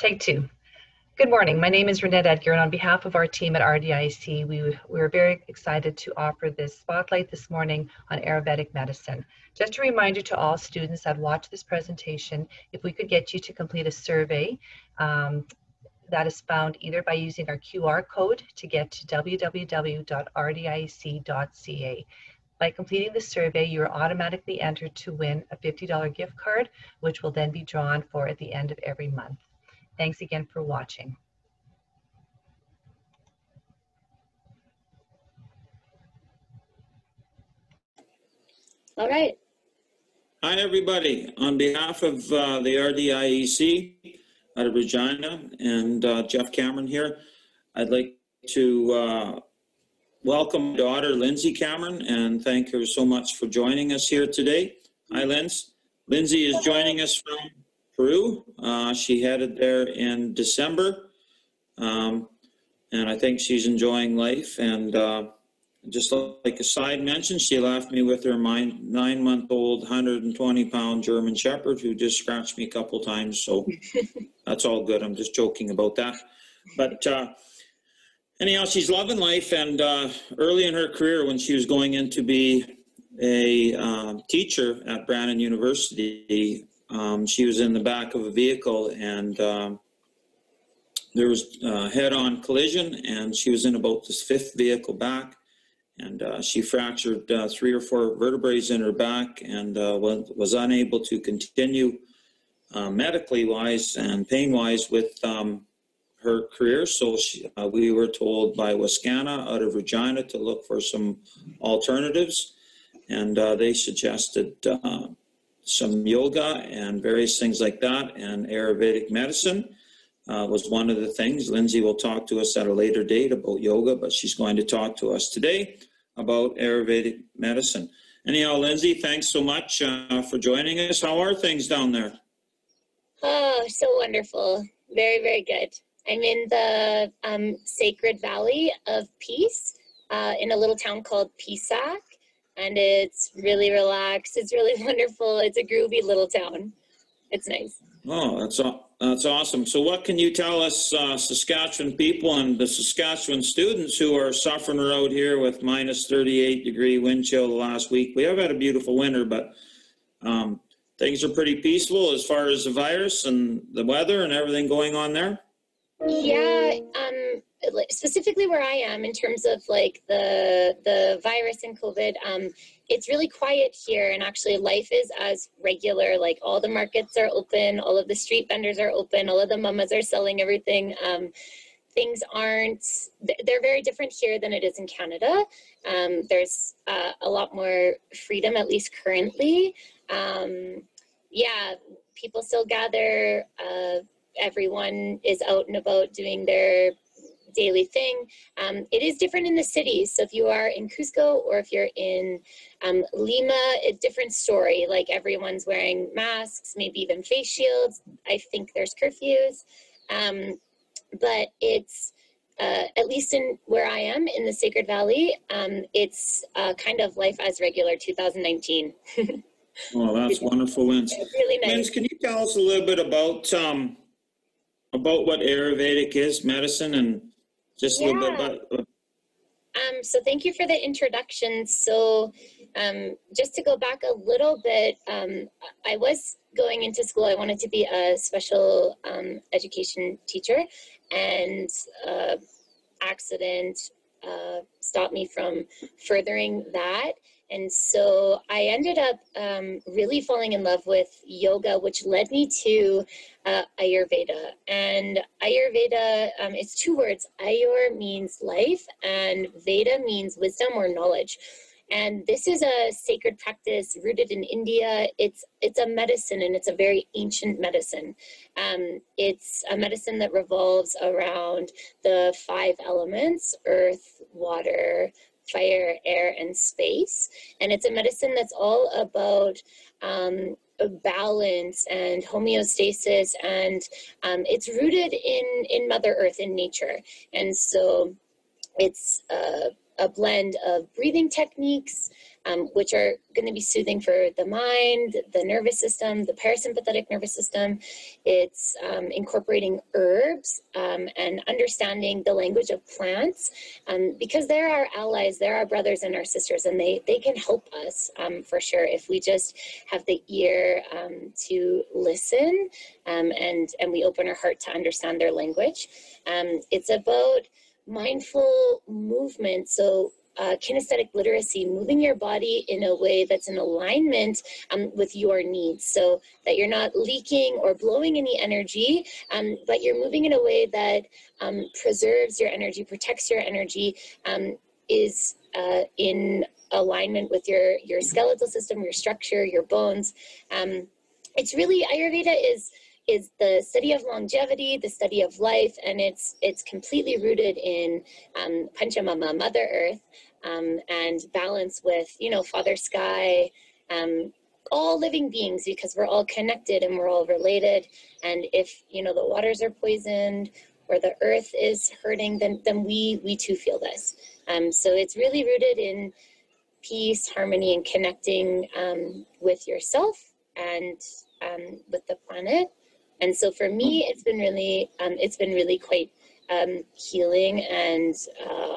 Take two. Good morning. My name is Renette Edgar, and on behalf of our team at RDIC, we're very excited to offer this spotlight this morning on Ayurvedic medicine. Just a reminder to all students that watch this presentation, if we could get you to complete a survey that is found either by using our QR code to get to www.rdic.ca. By completing the survey, you are automatically entered to win a $50 gift card, which will then be drawn for at the end of every month. Thanks again for watching. All right. Hi, everybody. On behalf of the RDIEC out of Regina and Jeff Cameron here, I'd like to welcome my daughter, Lindsay Cameron, and thank her so much for joining us here today. Hi, Linz. Lindsay is joining us from Peru. She headed there in December, and I think she's enjoying life. And just like a side mention, she left me with her 9-month-old, 120-pound German Shepherd who just scratched me a couple times. So that's all good. I'm just joking about that. But anyhow, she's loving life. And early in her career, when she was going in to be a teacher at Brandon University, she was in the back of a vehicle, and there was a head-on collision, and she was in about this 5th vehicle back, and she fractured 3 or 4 vertebrae in her back, and was unable to continue medically wise and pain wise with her career. So we were told by Wascana out of Regina to look for some alternatives, and they suggested some yoga and various things like that, and Ayurvedic medicine was one of the things. Lindsay will talk to us at a later date about yoga, but she's going to talk to us today about Ayurvedic medicine. Anyhow, Lindsay, thanks so much for joining us. How are things down there? Oh, so wonderful. Very, very good. I'm in the Sacred Valley of Peace in a little town called Pisac. And it's really relaxed. It's really wonderful. It's a groovy little town. It's nice. Oh, that's awesome. So what can you tell us, Saskatchewan people and the Saskatchewan students who are suffering out here with minus 38-degree wind chill the last week? We have had a beautiful winter, but things are pretty peaceful as far as the virus and the weather and everything going on there? Yeah, specifically where I am in terms of like the virus and COVID, it's really quiet here, and actually life is as regular. Like all the markets are open, all of the street vendors are open, all of the mamas are selling everything. Things aren't, they're very different here than it is in Canada. There's a lot more freedom, at least currently. Yeah, people still gather, everyone is out and about doing their daily thing. It is different in the cities. So if you are in Cusco or if you're in Lima, a different story. Like everyone's wearing masks, maybe even face shields. I think there's curfews. But it's, at least in where I am in the Sacred Valley, it's kind of life as regular 2019. Oh, that's wonderful, Linz. It's really nice. Linz, can you tell us a little bit about what Ayurvedic is, medicine, and just a little bit about... So thank you for the introduction. So just to go back a little bit, I was going into school. I wanted to be a special education teacher, and accident stopped me from furthering that. And so I ended up really falling in love with yoga, which led me to Ayurveda. And Ayurveda, it's 2 words. Ayur means life, and Veda means wisdom or knowledge. And this is a sacred practice rooted in India. It's a medicine, and it's a very ancient medicine. It's a medicine that revolves around the 5 elements: earth, water, fire, air, and space. And it's a medicine that's all about balance and homeostasis, and it's rooted in Mother Earth, in nature. And so it's a blend of breathing techniques, which are going to be soothing for the mind, the nervous system, the parasympathetic nervous system. It's incorporating herbs and understanding the language of plants, because they're our allies, they're our brothers and our sisters, and they can help us for sure if we just have the ear to listen, and we open our heart to understand their language. It's about mindful movement, so kinesthetic literacy, moving your body in a way that's in alignment with your needs, so that you're not leaking or blowing any energy, but you're moving in a way that preserves your energy, protects your energy, is in alignment with your skeletal system, your structure, your bones. It's really, Ayurveda is the study of longevity, the study of life, and it's completely rooted in Panchamama, Mother Earth, and balance with, Father Sky, all living beings, because we're all connected and we're all related. And if, the waters are poisoned or the earth is hurting, then we too feel this. So it's really rooted in peace, harmony, and connecting with yourself and with the planet. And so for me, it's been really quite healing and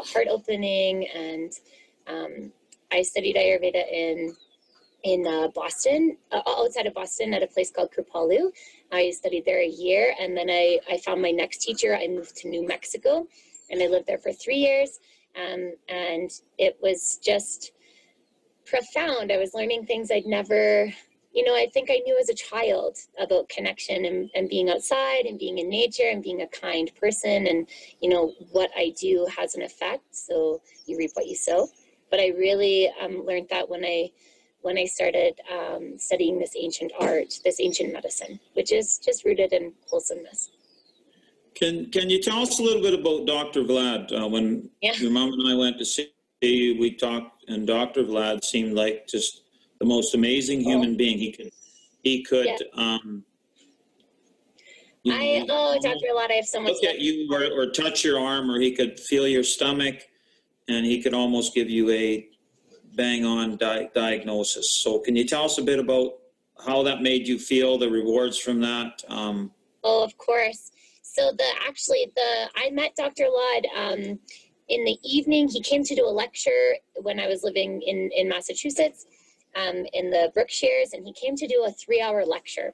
heart opening. And I studied Ayurveda in Boston, outside of Boston, at a place called Kripalu. I studied there a year, and then I found my next teacher. I moved to New Mexico, and I lived there for 3 years. And it was just profound. I was learning things I'd never, I think I knew as a child about connection and being outside and being in nature and being a kind person. And, what I do has an effect. So you reap what you sow. But I really learned that when I started studying this ancient art, this ancient medicine, which is just rooted in wholesomeness. Can you tell us a little bit about Dr. Vlad? When your mom and I went to see you, we talked, and Dr. Vlad seemed like just the most amazing human being. He could. Dr. Vlad, I have so much. Look at you or touch your arm, or he could feel your stomach, and he could almost give you a bang-on diagnosis. So can you tell us a bit about how that made you feel, the rewards from that? Of course. So I met Dr. Vlad in the evening. He came to do a lecture when I was living in Massachusetts, in the Berkshires, and he came to do a 3-hour lecture.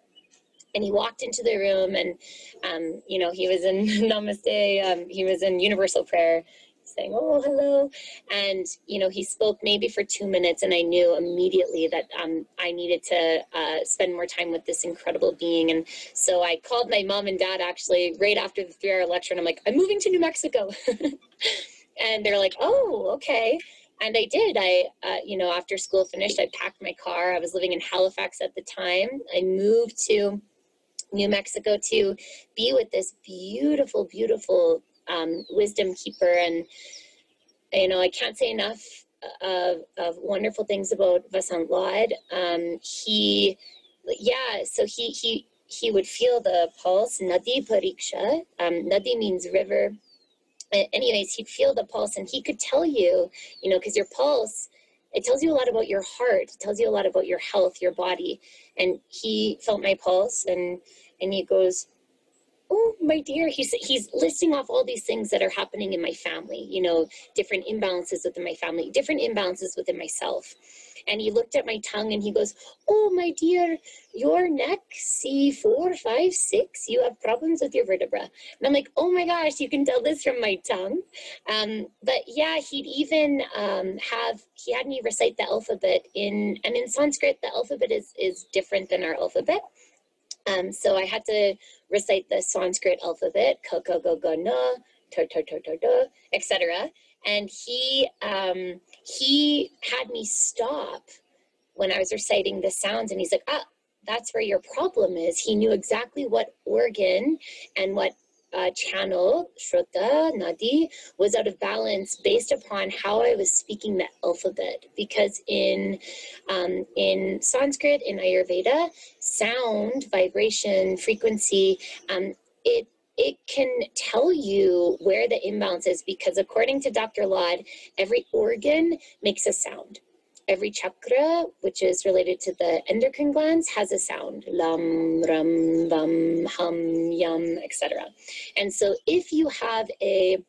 And he walked into the room, and he was in Namaste. He was in Universal Prayer, saying, "Oh, hello," and he spoke maybe for 2 minutes, and I knew immediately that I needed to spend more time with this incredible being. And so I called my mom and dad actually right after the 3-hour lecture, and I'm like, "I'm moving to New Mexico," and they're like, "Oh, okay." And I did. After school finished, I packed my car. I was living in Halifax at the time. I moved to New Mexico to be with this beautiful, beautiful wisdom keeper. And I can't say enough of wonderful things about Vasant Lad. He would feel the pulse, Nadi Pariksha. Nadi means river. Anyways, he'd feel the pulse, and he could tell you, because your pulse, it tells you a lot about your heart. It tells you a lot about your health, your body. And he felt my pulse, and he goes, "Oh, my dear," he's listing off all these things that are happening in my family, different imbalances within my family, different imbalances within myself. And he looked at my tongue, and he goes, "Oh, my dear, your neck, C4, 5, 6, you have problems with your vertebra." And I'm like, "Oh my gosh, you can tell this from my tongue." But yeah, he'd even he had me recite the alphabet in Sanskrit. The alphabet is different than our alphabet. So I had to recite the Sanskrit alphabet, ka ka ga ga na, ta ta ta ta ta, etc. And he had me stop when I was reciting the sounds, and he's like, "That's where your problem is." He knew exactly what organ and what channel, Shruta, Nadi, was out of balance based upon how I was speaking the alphabet. Because in Sanskrit, in Ayurveda, sound, vibration, frequency, it can tell you where the imbalance is, because according to Dr. Laud, every organ makes a sound. Every chakra, which is related to the endocrine glands, has a sound. Lam, ram, bum, hum, yum, etc. And so if you have a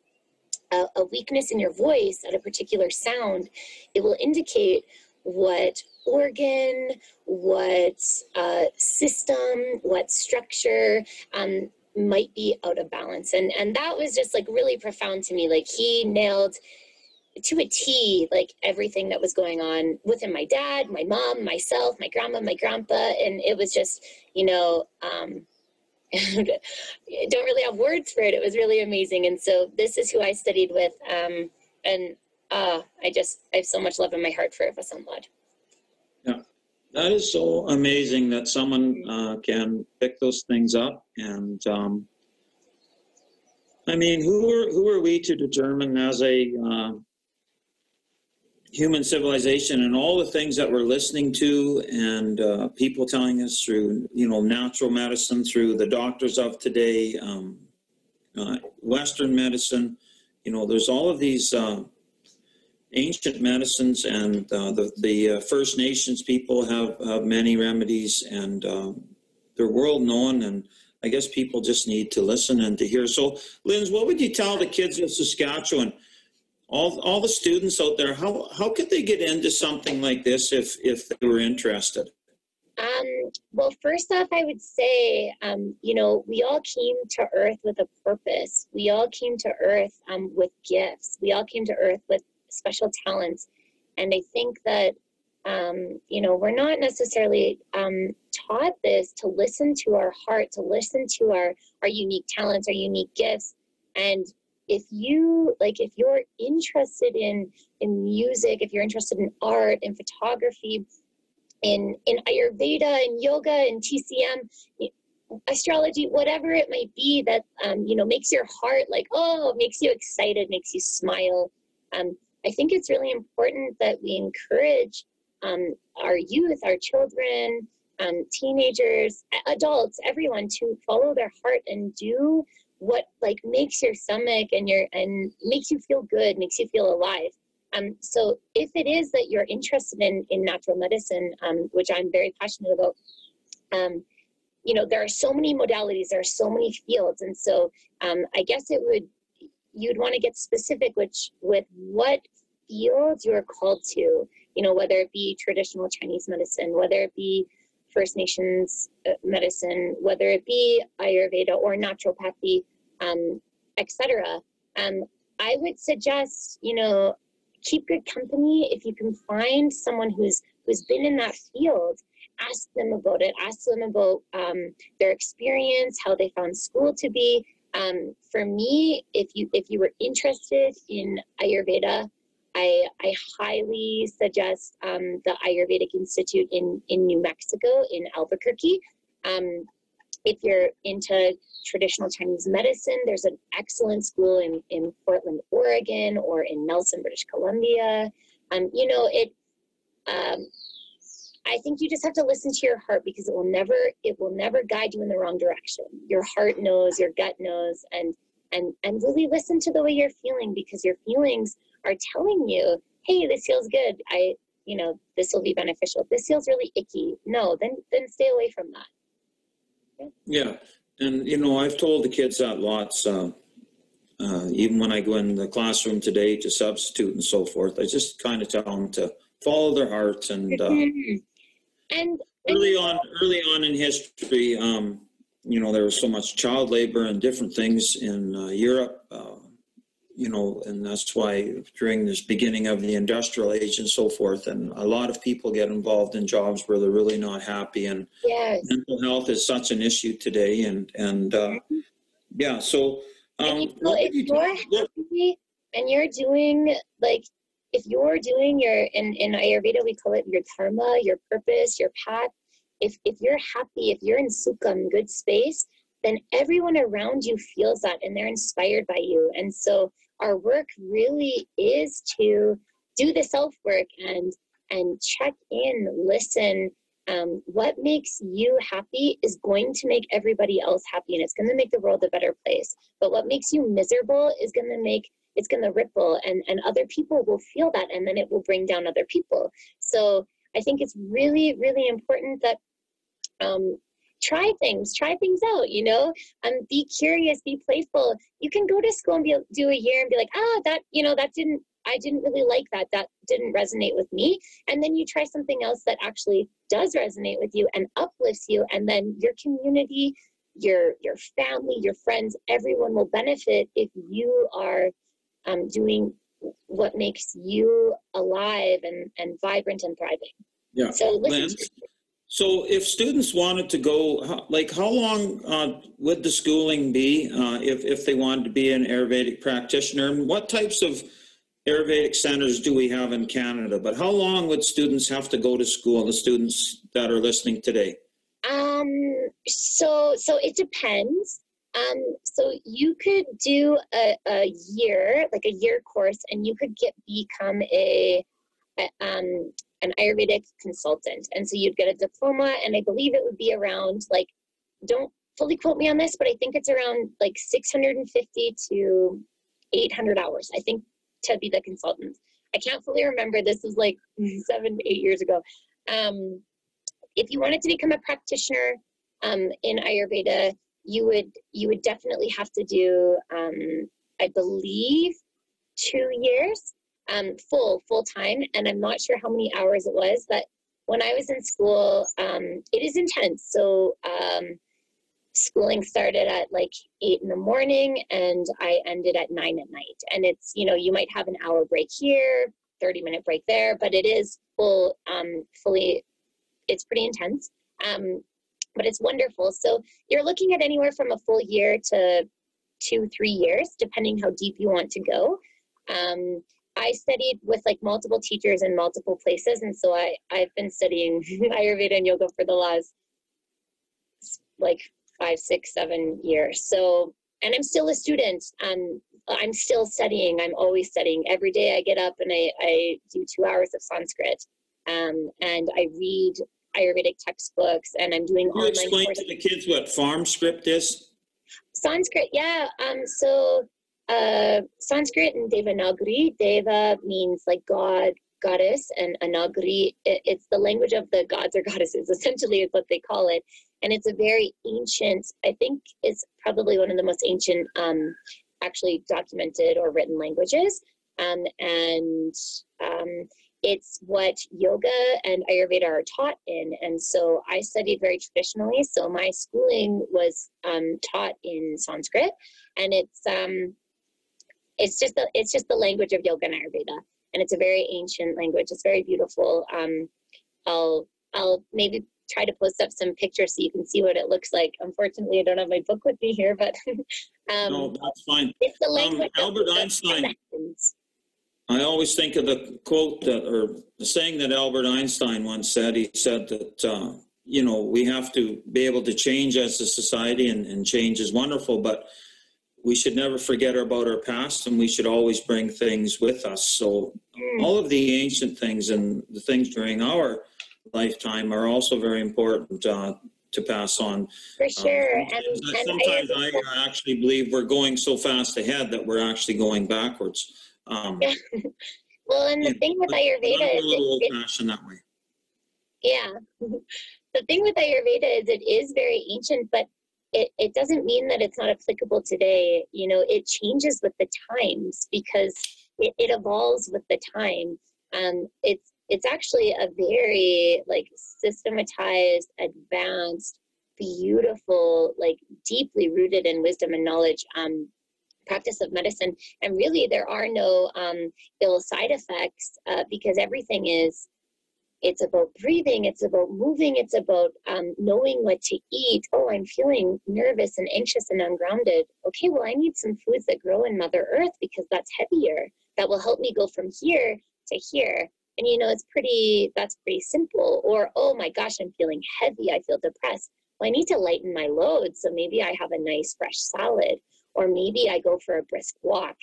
weakness in your voice at a particular sound, it will indicate what organ, what system, what structure might be out of balance. And that was just like really profound to me. Like, he nailed to a T, like everything that was going on within my dad, my mom, myself, my grandma, my grandpa. And it was just, you know, don't really have words for it. It was really amazing. And so this is who I studied with. And I have so much love in my heart for Vasant Laud. Yeah, that is so amazing that someone can pick those things up. And I mean, who are we to determine as a human civilization and all the things that we're listening to, and people telling us through, you know, natural medicine, through the doctors of today, Western medicine, you know, there's all of these ancient medicines, and the First Nations people have many remedies, and they're world known, and I guess people just need to listen and to hear. So, Linz, what would you tell the kids of Saskatchewan, all the students out there, how could they get into something like this if they were interested? Well, first off, I would say, you know, we all came to Earth with a purpose. We all came to Earth with gifts. We all came to Earth with special talents. And I think that, you know, we're not necessarily taught this, to listen to our heart, to listen to our unique talents, our unique gifts. And if you're interested in music, if you're interested in art and photography, in Ayurveda and yoga and TCM, astrology, whatever it might be that, you know, makes your heart like, oh, makes you excited, makes you smile. I think it's really important that we encourage our youth, our children, teenagers, adults, everyone to follow their heart and do what like makes your stomach and makes you feel good, makes you feel alive. So if it is that you're interested in natural medicine, which I'm very passionate about, you know, there are so many modalities, there are so many fields. And so I guess you'd want to get specific with what field you're called to, you know, whether it be traditional Chinese medicine, whether it be First Nations medicine, whether it be Ayurveda or naturopathy, etc. I would suggest, you know, keep good company. If you can find someone who's been in that field, ask them about it. Ask them about their experience, how they found school to be. For me, if you were interested in Ayurveda, I highly suggest the Ayurvedic Institute in New Mexico, in Albuquerque. If you're into traditional Chinese medicine, there's an excellent school in Portland, Oregon, or in Nelson, British Columbia. You know, I think you just have to listen to your heart, because it will never guide you in the wrong direction. Your heart knows, your gut knows, and really listen to the way you're feeling, because your feelings are telling you, hey, this feels good. You know, this will be beneficial. This feels really icky. No, then stay away from that. Yeah, and you know, I've told the kids that lots. Even when I go in the classroom today to substitute and so forth, I just kind of tell them to follow their hearts. And early on in history, you know, there was so much child labor and different things in Europe. You know, and that's why during this beginning of the industrial age and so forth, and a lot of people get involved in jobs where they're really not happy, and yes. Mental health is such an issue today, and yeah, so if you're happy and you're doing, like, if you're doing in Ayurveda, we call it your dharma, your purpose, your path. If you're happy, if you're in sukham, good space, then everyone around you feels that, and they're inspired by you. And so our work really is to do the self-work and check in, listen, What makes you happy is going to make everybody else happy, and it's going to make the world a better place. But what makes you miserable is going to make, it's going to ripple, and other people will feel that, and then it will bring down other people. So I think it's really, really important that try things out, you know, be curious, be playful. You can go to school and do a year and be like, that, you know, I didn't really like that. That didn't resonate with me. And then you try something else that actually does resonate with you and uplifts you. And then your community, your family, your friends, everyone will benefit if you are doing what makes you alive and vibrant and thriving. Yeah. So listen Lance, to so if students wanted to go, like how long would the schooling be if they wanted to be an Ayurvedic practitioner? And what types of Ayurvedic centers do we have in Canada? But how long would students have to go to school, the students that are listening today? So it depends. So you could do a year, like a year course, and you could become an Ayurvedic consultant. And so you'd get a diploma, and I believe it would be around, like, don't fully quote me on this, but I think it's around like 650 to 800 hours, I think, to be the consultant. I can't fully remember. This is like 7, 8 years ago. If you wanted to become a practitioner in Ayurveda, you would definitely have to do, I believe, 2 years. Full time, and I'm not sure how many hours it was, but when I was in school, it is intense. So schooling started at like 8 in the morning, and I ended at 9 at night. And it's, you know, you might have an hour break here, 30-minute break there, but it is fully, it's pretty intense. But it's wonderful. So you're looking at anywhere from a full year to 2-3 years, depending how deep you want to go. I studied with like multiple teachers in multiple places, and so I've been studying Ayurveda and yoga for the last like 5, 6, 7 years. So, and I'm still a student. I'm still studying. I'm always studying. Every day I get up and I do 2 hours of Sanskrit, and I read Ayurvedic textbooks, and I'm doing Can you online explain courses. to the kids what farm script is? Sanskrit, yeah. Sanskrit and Devanagari. Deva means like God, goddess, and Anagari, it's the language of the gods or goddesses, essentially is what they call it. And it's a very ancient, I think it's probably one of the most ancient actually documented or written languages. It's what yoga and Ayurveda are taught in. And so I studied very traditionally. So my schooling was taught in Sanskrit, and it's just the language of yoga and Ayurveda, and it's a very ancient language. It's very beautiful. I'll maybe try to post up some pictures so you can see what it looks like. Unfortunately, I don't have my book with me here, but No, that's fine. It's the language Albert Einstein. I always think of the quote or the saying that Albert Einstein once said. He said that you know, we have to be able to change as a society, and change is wonderful, but we should never forget about our past, and we should always bring things with us. So all of the ancient things and the things during our lifetime are also very important to pass on. For sure. Sometimes I actually believe we're going so fast ahead that we're actually going backwards. Well, and the thing with Ayurveda is a little old-fashioned that way. Yeah. The thing with Ayurveda is it is very ancient, but it doesn't mean that it's not applicable today. You know, it changes with the times because it evolves with the time. It's actually a very like systematized, advanced, beautiful, like deeply rooted in wisdom and knowledge practice of medicine. And really there are no ill side effects because everything is, it's about breathing, it's about moving, it's about knowing what to eat. Oh, I'm feeling nervous and anxious and ungrounded. Okay, well, I need some foods that grow in Mother Earth because that's heavier. That will help me go from here to here. And you know, that's pretty simple. Or, oh my gosh, I'm feeling heavy, I feel depressed. Well, I need to lighten my load. So maybe I have a nice fresh salad, or maybe I go for a brisk walk.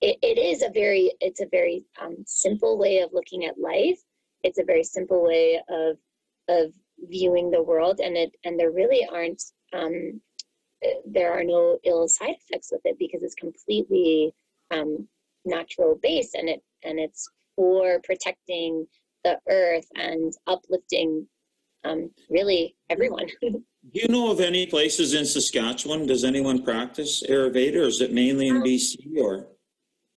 It is a very simple way of looking at life. it's a very simple way of viewing the world, and there really aren't there are no ill side effects with it, because it's completely natural based, and it's for protecting the earth and uplifting really everyone. Do you know of any places in Saskatchewan? Does anyone practice Ayurveda, or is it mainly in BC? Or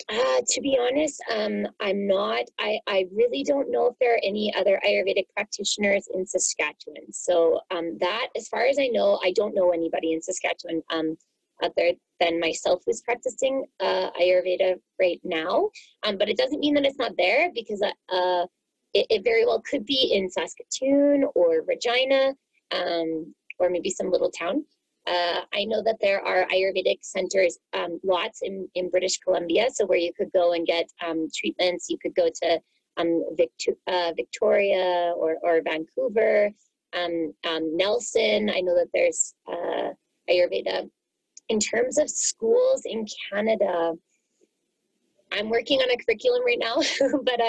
to be honest, I'm not. I really don't know if there are any other Ayurvedic practitioners in Saskatchewan. So that, as far as I know, I don't know anybody in Saskatchewan other than myself who's practicing Ayurveda right now. But it doesn't mean that it's not there, because it very well could be in Saskatoon or Regina, or maybe some little town. I know that there are Ayurvedic centers, lots in British Columbia, so where you could go and get treatments. You could go to Victoria or Vancouver, Nelson. I know that there's Ayurveda. In terms of schools in Canada, I'm working on a curriculum right now, but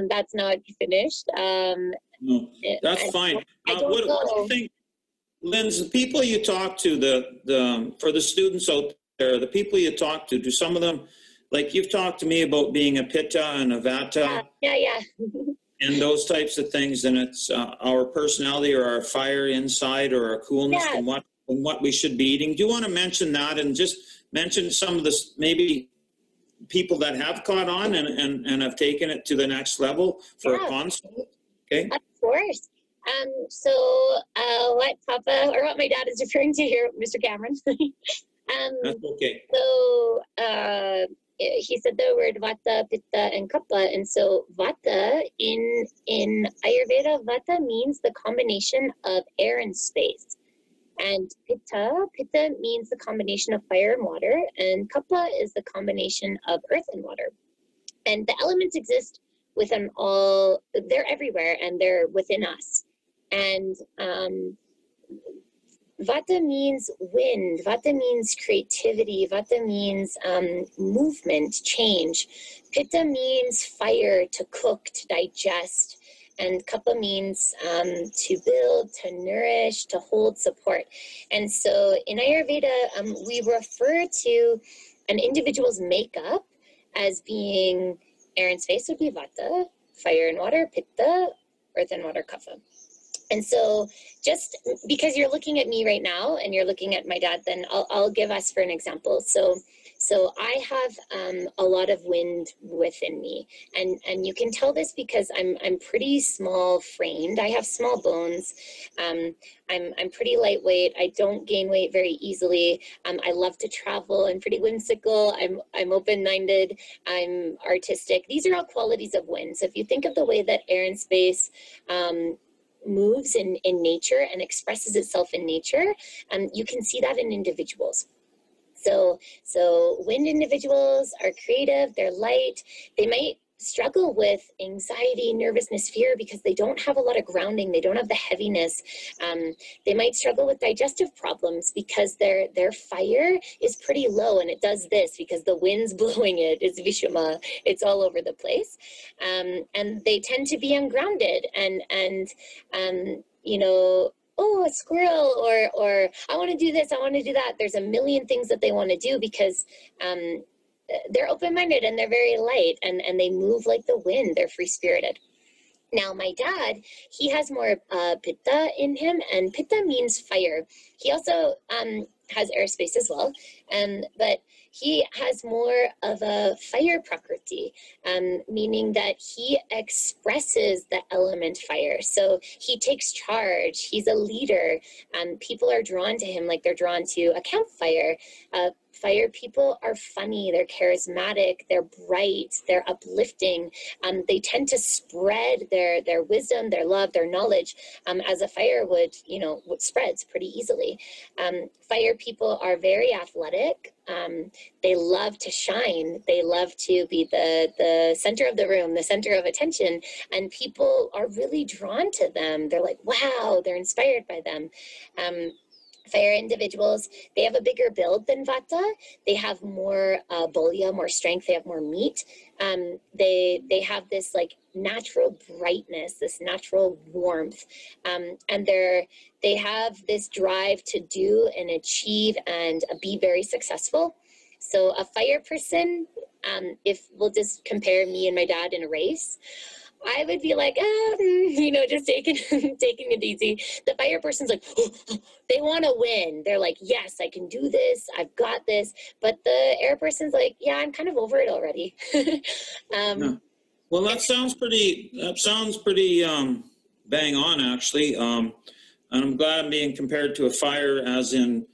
that's not finished. no, that's fine. What do you think, Linz, the people you talk to, for the students out there, the people you talk to, do some of them, like you've talked to me about being a Pitta and a Vata? Yeah. And those types of things, and it's our personality or our fire inside, or our coolness, and what we should be eating. Do you want to mention that, and just mention some of the maybe people that have caught on and have taken it to the next level for a consult? Okay. Of course. So what Papa, or what my dad is referring to here, Mr. Cameron. That's okay. So he said the word Vata, Pitta, and Kapha, and so Vata in Ayurveda, Vata means the combination of air and space, and Pitta means the combination of fire and water, and Kapha is the combination of earth and water. And the elements exist within all; they're everywhere, and they're within us. And Vata means wind, Vata means creativity, Vata means movement, change. Pitta means fire, to cook, to digest. And Kapha means to build, to nourish, to hold, support. And so in Ayurveda, we refer to an individual's makeup as being air and space would be Vata, fire and water, Pitta, earth and water, Kapha. And so just because you're looking at me right now and you're looking at my dad, then I'll give us for an example. So I have a lot of wind within me, and you can tell this because I'm pretty small framed. I have small bones. I'm pretty lightweight. I don't gain weight very easily. I love to travel. I'm pretty whimsical. I'm open-minded. I'm artistic. These are all qualities of wind. So if you think of the way that air and space moves in nature and expresses itself in nature, you can see that in individuals. So wind individuals are creative, they're light, they might struggle with anxiety, nervousness, fear because they don't have a lot of grounding, they don't have the heaviness. They might struggle with digestive problems because their fire is pretty low, and it does this because the wind's blowing it. It's Vishuma, it's all over the place. And they tend to be ungrounded and you know, oh, a squirrel, or I want to do this, I want to do that. There's a million things that they want to do because they're open-minded and they're very light, and they move like the wind. They're free-spirited. Now, my dad, he has more Pitta in him, and Pitta means fire. He also has airspace as well, but he has more of a fire prakriti, meaning that he expresses the element fire. So he takes charge. He's a leader. People are drawn to him like they're drawn to a campfire. Fire people are funny, they're charismatic, they're bright, they're uplifting. They tend to spread their wisdom, their love, their knowledge, as a fire would, spreads pretty easily. Fire people are very athletic. They love to shine. They love to be the center of the room, the center of attention, and people are really drawn to them. They're like, wow, they're inspired by them. Fire individuals, they have a bigger build than Vata. They have more bulya, more strength. They have more meat. They have this like natural brightness, this natural warmth, and they have this drive to do and achieve and be very successful. So a fire person, if we'll just compare me and my dad in a race, I would be like, just taking it easy. The fire person's like, they want to win. They're like, yes, I can do this. I've got this. But the air person's like, yeah, I'm kind of over it already. Yeah. Well, that sounds pretty bang on, actually. And I'm glad I'm being compared to a fire, as in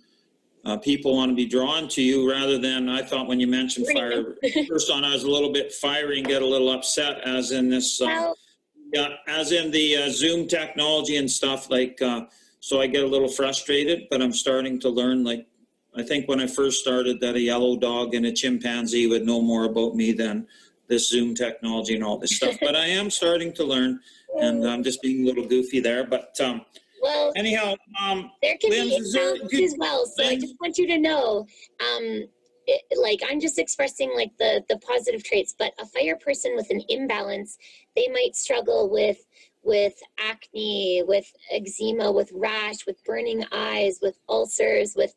people want to be drawn to you, rather than, I thought when you mentioned fire, first on, I was a little bit fiery and get a little upset, as in this, as in the Zoom technology and stuff, like, so I get a little frustrated, but I'm starting to learn, like, I think when I first started, that a yellow dog and a chimpanzee would know more about me than this Zoom technology and all this stuff. But I am starting to learn, and I'm just being a little goofy there, but well, anyhow, there can be imbalance as well. So I just want you to know, like, I'm just expressing like the positive traits, but a fire person with an imbalance, they might struggle with acne, with eczema, with rash, with burning eyes, with ulcers, with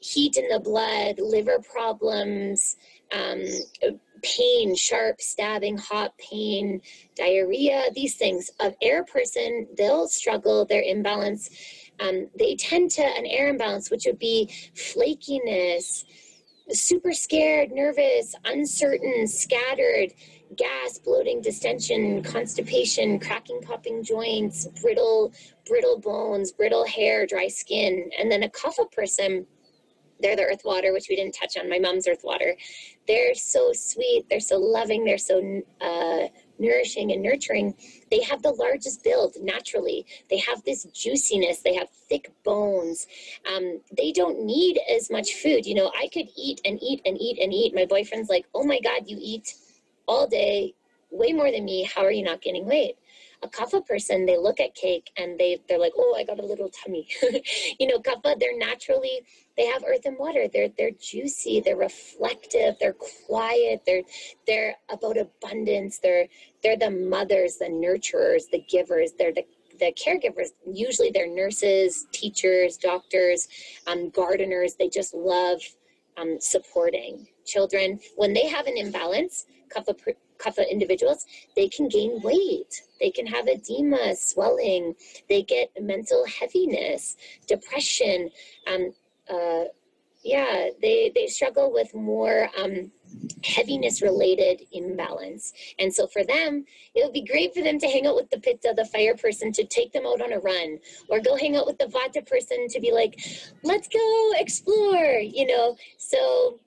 heat in the blood, liver problems, pain, sharp stabbing, hot pain, diarrhea, these things. An air person, they'll struggle, their imbalance. They tend to, an air imbalance, which would be flakiness, super scared, nervous, uncertain, scattered, gas, bloating, distension, constipation, cracking, popping joints, brittle bones, brittle hair, dry skin. And then a kapha person, they're the earth water, which we didn't touch on, my mom's earth water. They're so sweet, they're so loving, they're so nourishing and nurturing. They have the largest build naturally. They have this juiciness, they have thick bones. They don't need as much food. You know, I could eat and eat and eat and eat. My boyfriend's like, oh my God, you eat all day, way more than me. How are you not gaining weight? A kapha person, they look at cake and they're like, oh, I got a little tummy. You know, kapha, they're naturally, they have earth and water. They're juicy, they're reflective, they're quiet, they're about abundance. They're the mothers, the nurturers, the givers. They're the caregivers. Usually they're nurses, teachers, doctors, gardeners. They just love supporting children. When they have an imbalance, kapha individuals, they can gain weight, they can have edema, swelling, they get mental heaviness, depression, they struggle with more heaviness related imbalance. And so for them, it would be great for them to hang out with the pitta, the fire person, to take them out on a run, or go hang out with the vata person to be like, let's go explore, you know. So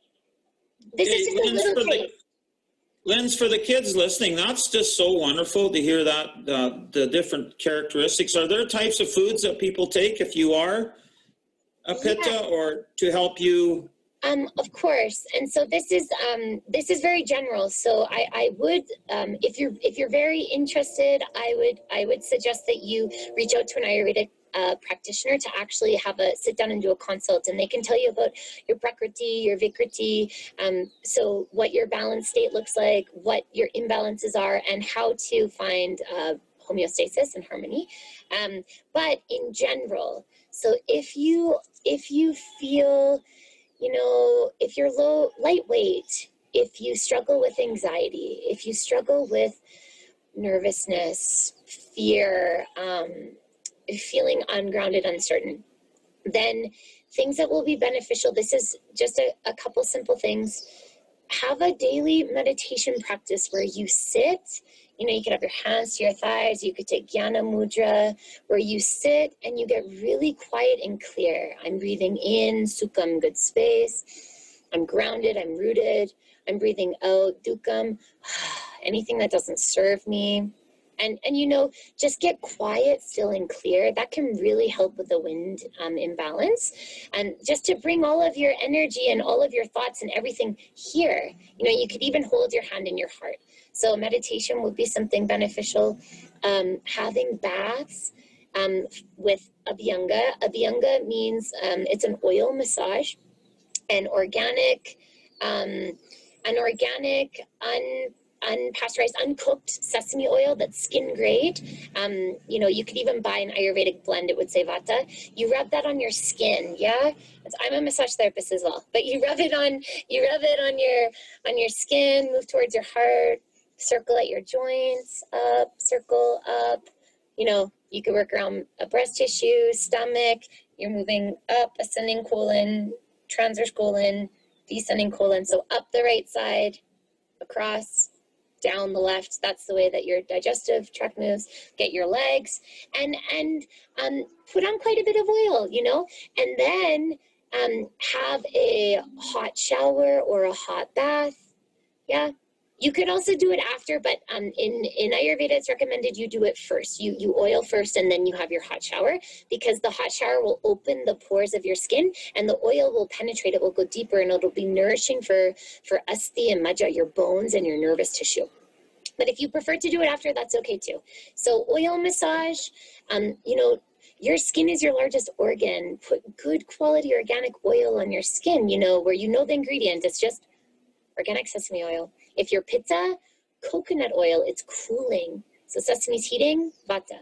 this is just a little taste. Lynn, for the kids listening, that's just so wonderful to hear that, the different characteristics. Are there types of foods that people take if you are a pitta, or to help you? Of course. And so this is very general. So I would, if you're very interested, I would suggest that you reach out to an Ayurvedic practitioner to actually have a sit down and do a consult, and they can tell you about your prakriti, your vikriti, so what your balance state looks like, what your imbalances are, and how to find homeostasis and harmony. But in general, so if you feel, you know, if you're lightweight, if you struggle with anxiety, if you struggle with nervousness, fear, feeling ungrounded, uncertain, then things that will be beneficial, this is just a couple simple things. Have a daily meditation practice where you sit, you know, you could have your hands to your thighs, you could take Jnana Mudra, where you sit and you get really quiet and clear. I'm breathing in, Sukham, good space. I'm grounded, I'm rooted. I'm breathing out, Dukam, anything that doesn't serve me. And you know, just get quiet, still and clear. That can really help with the wind imbalance. And just to bring all of your energy and all of your thoughts and everything here. You know, you could even hold your hand in your heart. So meditation would be something beneficial. Having baths, with Abhyanga. Abhyanga means it's an oil massage, an organic, unpasteurized, uncooked sesame oil that's skin grade. You know, you could even buy an Ayurvedic blend. It would say Vata. You rub that on your skin. Yeah, I'm a massage therapist as well. But you rub it on your skin. Move towards your heart. Circle at your joints. Up. Circle up. You know, you could work around a breast tissue, stomach. You're moving up, ascending colon, transverse colon, descending colon. So up the right side, across, down the left. That's the way that your digestive tract moves. Get your legs and put on quite a bit of oil, you know, and then have a hot shower or a hot bath. Yeah. You could also do it after, but in Ayurveda, it's recommended you do it first. You oil first, and then you have your hot shower, because the hot shower will open the pores of your skin, and the oil will penetrate. It will go deeper, and it'll be nourishing for asti and maja, your bones and your nervous tissue. But if you prefer to do it after, that's okay too. So oil massage, you know, your skin is your largest organ. Put good quality organic oil on your skin, you know, where you know the ingredient. It's just organic sesame oil. If you're pitta, coconut oil, it's cooling. So sesame's heating, vata.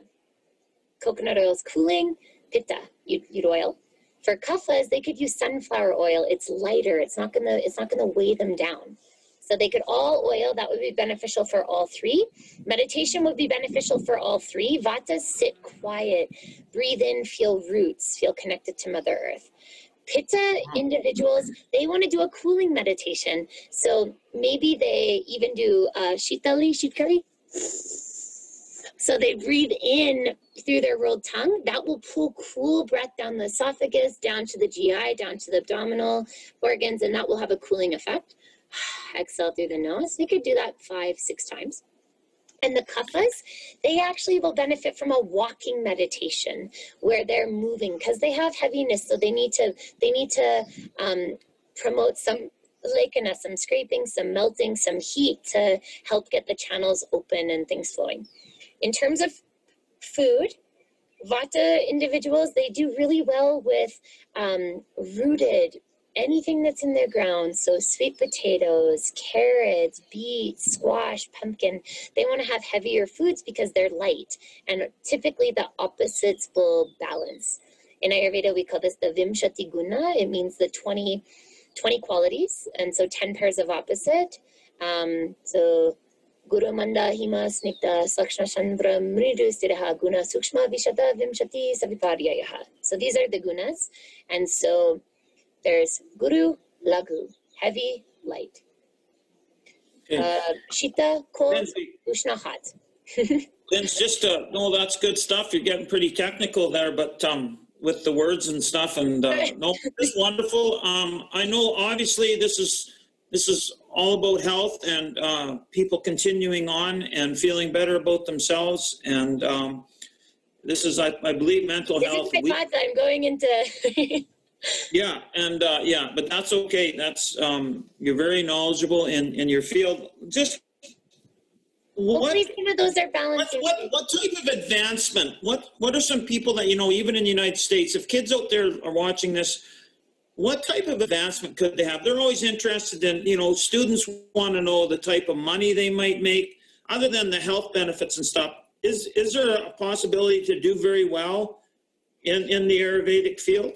Coconut oil is cooling, pitta, you'd oil. For kaphas, they could use sunflower oil. It's lighter. It's not gonna weigh them down. So they could all oil. That would be beneficial for all three. Meditation would be beneficial for all three. Vata, sit quiet, breathe in, feel roots, feel connected to Mother Earth. Pitta individuals, they want to do a cooling meditation. So maybe they even do shitkari. So they breathe in through their rolled tongue. That will pull cool breath down the esophagus, down to the GI, down to the abdominal organs, and that will have a cooling effect. Exhale through the nose. We could do that 5-6 times. And the kaphas, they actually will benefit from a walking meditation where they're moving because they have heaviness. So they need to promote some lekana, some scraping, some melting, some heat to help get the channels open and things flowing. In terms of food, vata individuals, they do really well with rooted, anything that's in the ground. So sweet potatoes, carrots, beets, squash, pumpkin, they want to have heavier foods because they're light. And typically the opposites will balance. In Ayurveda, we call this the Vimshati Guna. It means the 20 qualities. And so 10 pairs of opposite. So Guru Manda Hima Snigdha Sakshna Chandra Mridu Stiraha Guna Sukshma Vishata Vimshati Saviparyayaha. So these are the gunas. And so there's Guru, Lagu, heavy, light. Okay. Shita, cold, Ushna, hot. Vince, just no, that's good stuff. You're getting pretty technical there, but with the words and stuff, and no, it's wonderful. I know obviously this is all about health and people continuing on and feeling better about themselves, and this is, I believe, mental health. This is my thoughts. I'm going into. Yeah, and but that's okay. That's you're very knowledgeable in your field. Just what those are balancing. What type of advancement? What are some people that you know, even in the United States, if kids out there are watching this, what type of advancement could they have? They're always interested in, you know, students want to know the type of money they might make, other than the health benefits and stuff. Is there a possibility to do very well in the Ayurvedic field?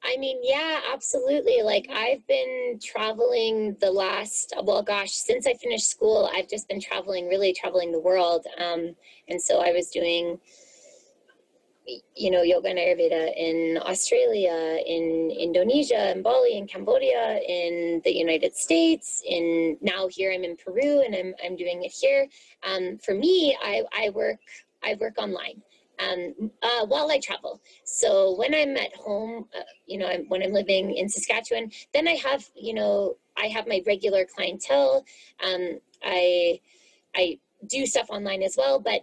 I mean, yeah, absolutely. Like I've been traveling since I finished school, I've just been really traveling the world. And so I was doing, you know, yoga and Ayurveda in Australia, in Indonesia, in Bali, in Cambodia, in the United States, now here I'm in Peru and I'm doing it here. For me, I work online. While I travel. So when I'm at home, you know, when I'm living in Saskatchewan, then I have my regular clientele. I do stuff online as well, but,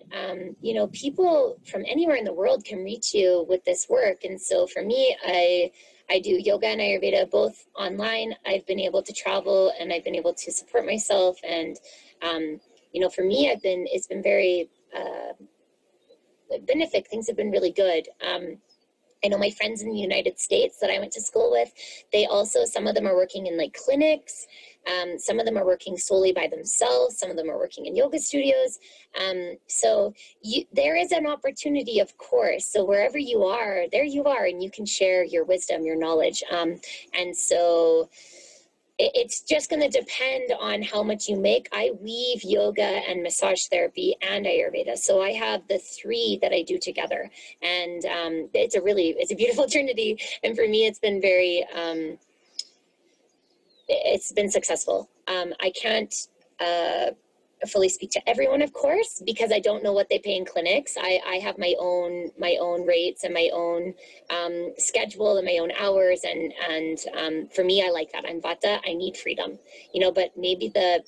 you know, people from anywhere in the world can reach you with this work. And so for me, I do yoga and Ayurveda both online. I've been able to travel and I've been able to support myself. And, you know, for me, it's been very, benefic, things have been really good. I know my friends in the United States that I went to school with, they also, some of them are working in like clinics. Some of them are working solely by themselves. Some of them are working in yoga studios. So there is an opportunity, of course. So wherever you are, there you are, and you can share your wisdom, your knowledge. And so it's just going to depend on how much you make. I weave yoga and massage therapy and Ayurveda. So I have the three that I do together. And it's a beautiful trinity. And for me, it's been it's been successful. I can't fully speak to everyone, of course, because I don't know what they pay in clinics. I have my own rates and my own schedule and my own hours, and for me, I like that. I'm Vata. I need freedom, But maybe the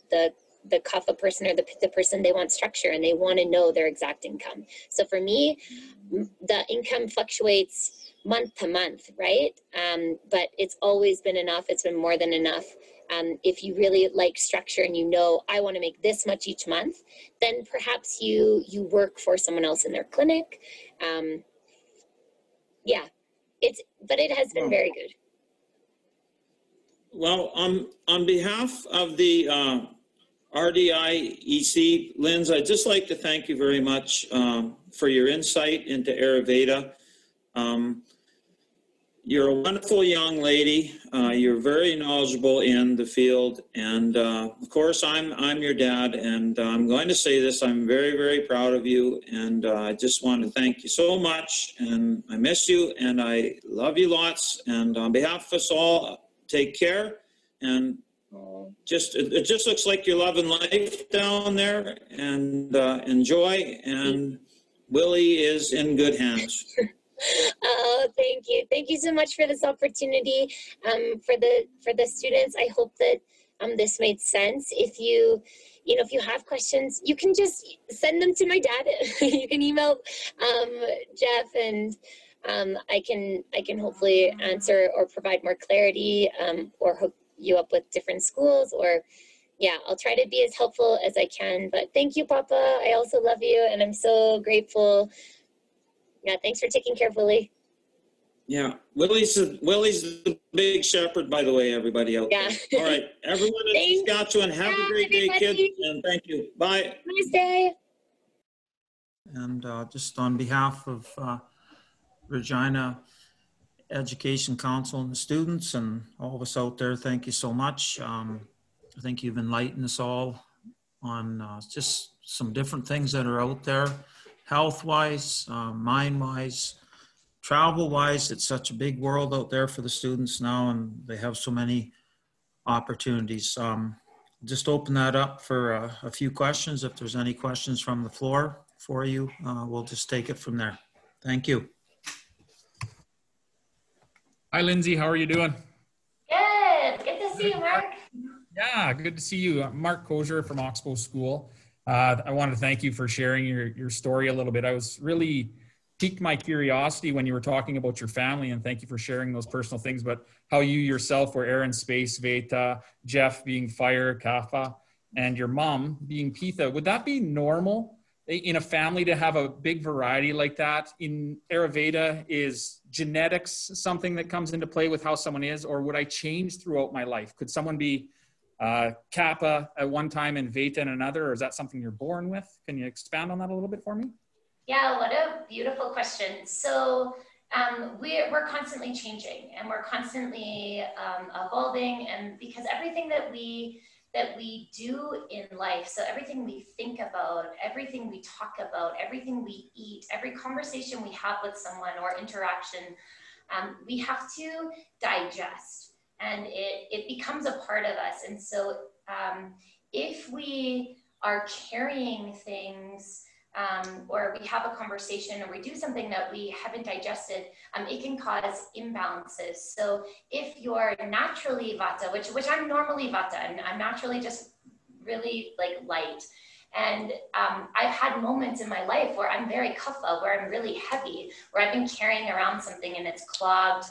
Kapha person or the person, they want structure and they want to know their exact income. So for me, the income fluctuates month to month, right? But it's always been enough. It's been more than enough. If you really like structure and I want to make this much each month, then perhaps you work for someone else in their clinic. But it has been very good. Well, on behalf of the RDIEC, Linz, I'd just like to thank you very much for your insight into Ayurveda. You're a wonderful young lady. You're very knowledgeable in the field, and of course, I'm your dad, and I'm going to say this: I'm very, very proud of you, and I just want to thank you so much. And I miss you, and I love you lots. And on behalf of us all, take care. And it just looks like you're loving life down there, and enjoy. And Willie is in good hands. Oh, thank you. Thank you so much for this opportunity. For the students, I hope that this made sense. If you have questions, you can just send them to my dad. You can email Jeff, and I can hopefully answer or provide more clarity, or hook you up with different schools, or I'll try to be as helpful as I can. But thank you, Papa. I also love you, and I'm so grateful. Yeah, thanks for taking care of Willie. Yeah, Willie's the big shepherd, by the way, everybody out there. All right, everyone in Saskatchewan, have a great day, kids, and thank you. Bye. Nice day. And just on behalf of Regina Education Council and the students and all of us out there, thank you so much. I think you've enlightened us all on just some different things that are out there, health-wise, mind-wise, travel-wise. It's such a big world out there for the students now, and they have so many opportunities. Just open that up for a few questions. If there's any questions from the floor for you, we'll just take it from there. Thank you. Hi, Lindsay. How are you doing? Good. Good to see you, Mark. Yeah, good to see you. I'm Mark Kozier from Oxbow School. I wanted to thank you for sharing your story a little bit. I was really piqued my curiosity when you were talking about your family, and thank you for sharing those personal things, but how you yourself were air and space, Vata, Jeff being fire, Kapha, and your mom being Pitta. Would that be normal in a family to have a big variety like that? In Ayurveda, is genetics something that comes into play with how someone is, or would I change throughout my life? Could someone be Kapha at one time and Vata in another, or is that something you're born with? Can you expand on that a little bit for me? Yeah, what a beautiful question. So we're constantly changing, and we're constantly evolving, and because everything that we do in life, so everything we think about, everything we talk about, everything we eat, every conversation we have with someone or interaction, we have to digest. And it becomes a part of us. And so if we are carrying things, or we have a conversation, or we do something that we haven't digested, it can cause imbalances. So if you're naturally Vata, which I'm normally Vata, and I'm naturally just really light. And I've had moments in my life where I'm very Kapha, where I'm really heavy, where I've been carrying around something and it's clogged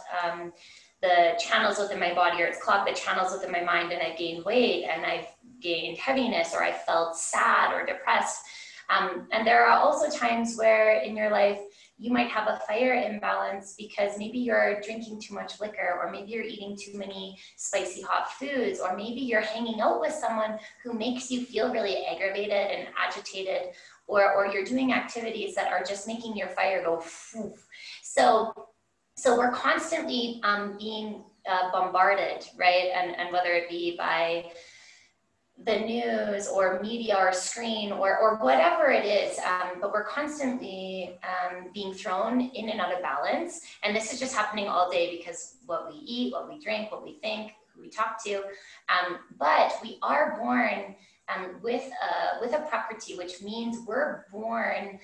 the channels within my body, or it's clogged the channels within my mind, and I've gained weight, and I've gained heaviness, or I felt sad or depressed. And there are also times where in your life, you might have a fire imbalance because maybe you're drinking too much liquor, or maybe you're eating too many spicy hot foods, or maybe you're hanging out with someone who makes you feel really aggravated and agitated, or you're doing activities that are just making your fire go phew. So we're constantly being bombarded, right? And whether it be by the news or media or screen or whatever it is, but we're constantly being thrown in and out of balance. And this is just happening all day because what we eat, what we drink, what we think, who we talk to. But we are born with a prakriti, which means we're born